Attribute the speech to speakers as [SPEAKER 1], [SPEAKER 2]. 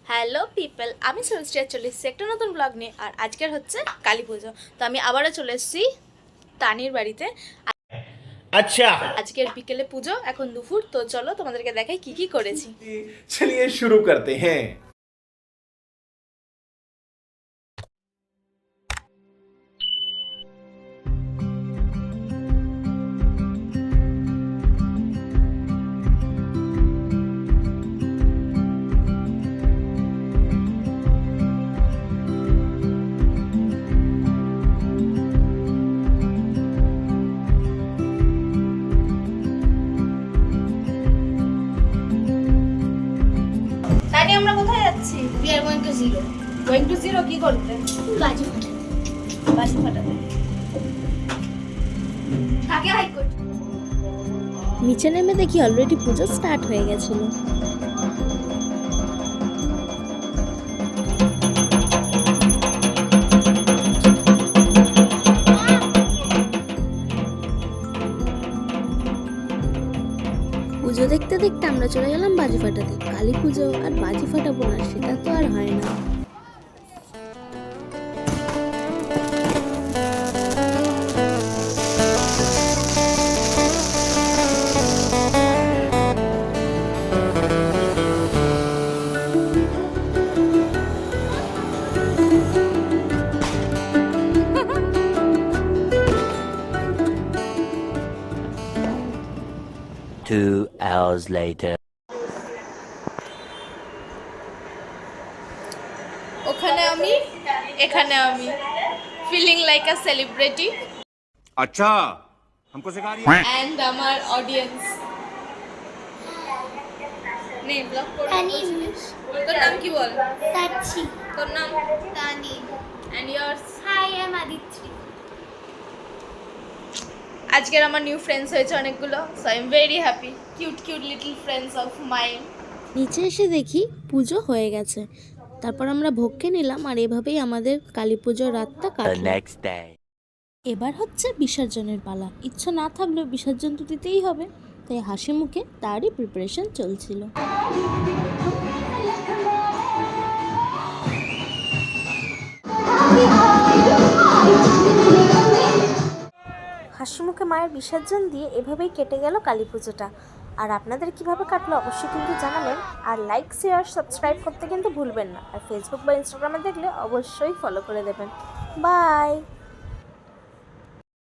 [SPEAKER 1] Hello people, আমি সৃষ্টিয়া চলে এসেছি একটা নতুন ব্লগ নিয়ে। আর আজকের হচ্ছে কালী পুজো, তো আমি আবারও চলে এসেছি তানির বাড়িতে।
[SPEAKER 2] আচ্ছা,
[SPEAKER 1] আজকের বিকেলে পুজো, এখন দুপুর। তো চলো তোমাদেরকে দেখাই কি কি করেছি।
[SPEAKER 2] चलिए शुरू करते हैं।
[SPEAKER 1] তানি, আমরা কোথায় যাচ্ছি?
[SPEAKER 3] We are going to zero.
[SPEAKER 1] Going to zero. কি করতে?
[SPEAKER 3] বাজি ফাটাতে।
[SPEAKER 1] বাজি ফাটাতে। কাকে হাই করছি?
[SPEAKER 4] নিচে নেমে দেখি অলরেডি পুজো স্টার্ট হয়ে গেছিল। পুজো দেখতে দেখতে আমরা চলে গেলাম বাজি ফাটাতে। কালী পুজো আর বাজি ফাটাবো না সেটা তো আর হয় না।
[SPEAKER 5] Two hours later.
[SPEAKER 1] ওখানে আমি, এখানে আমি, ফিলিং লাইক আ সেলিব্রিটি।
[SPEAKER 6] अच्छा हमको सिखा रही है
[SPEAKER 1] অ্যান্ড আমার অডিয়েন্স নে ব্লগ করো।
[SPEAKER 3] Tani,
[SPEAKER 1] তোর নাম কি বল?
[SPEAKER 3] Sachi,
[SPEAKER 1] তোর নাম?
[SPEAKER 3] Tani.
[SPEAKER 1] And years?
[SPEAKER 3] Hi, I'm Aditri.
[SPEAKER 1] আজকের আমার নিউ ফ্রেন্ডস হয়েছে অনেকগুলো, so I am very happy. Cute cute little friends of mine.
[SPEAKER 4] নিচে এসে দেখি পুজো হয়ে গেছে। তারপর আমরা ভোগকে নিলাম আর এভাবেই আমাদের কালী পুজোর রাতটা
[SPEAKER 5] The
[SPEAKER 4] কাটলো।
[SPEAKER 5] next day.
[SPEAKER 4] এবার হচ্ছে বিসর্জনের পালা। ইচ্ছা না থাকলেও বিসর্জন তো দিতেই হবে, তাই হাসি মুখে তারই প্রিপারেশন চলছিল। হাসি মুখে মায়ের বিসর্জন দিয়ে এভাবেই কেটে গেল কালী পুজোটা। আর আপনাদের কিভাবে কাটলো অবশ্যই কিন্তু জানাবেন। আর লাইক, শেয়ার, সাবস্ক্রাইব করতে কিন্তু ভুলবেন না। আর ফেসবুক বা ইনস্টাগ্রামে দেখলে অবশ্যই ফলো করে দেবেন। বাই।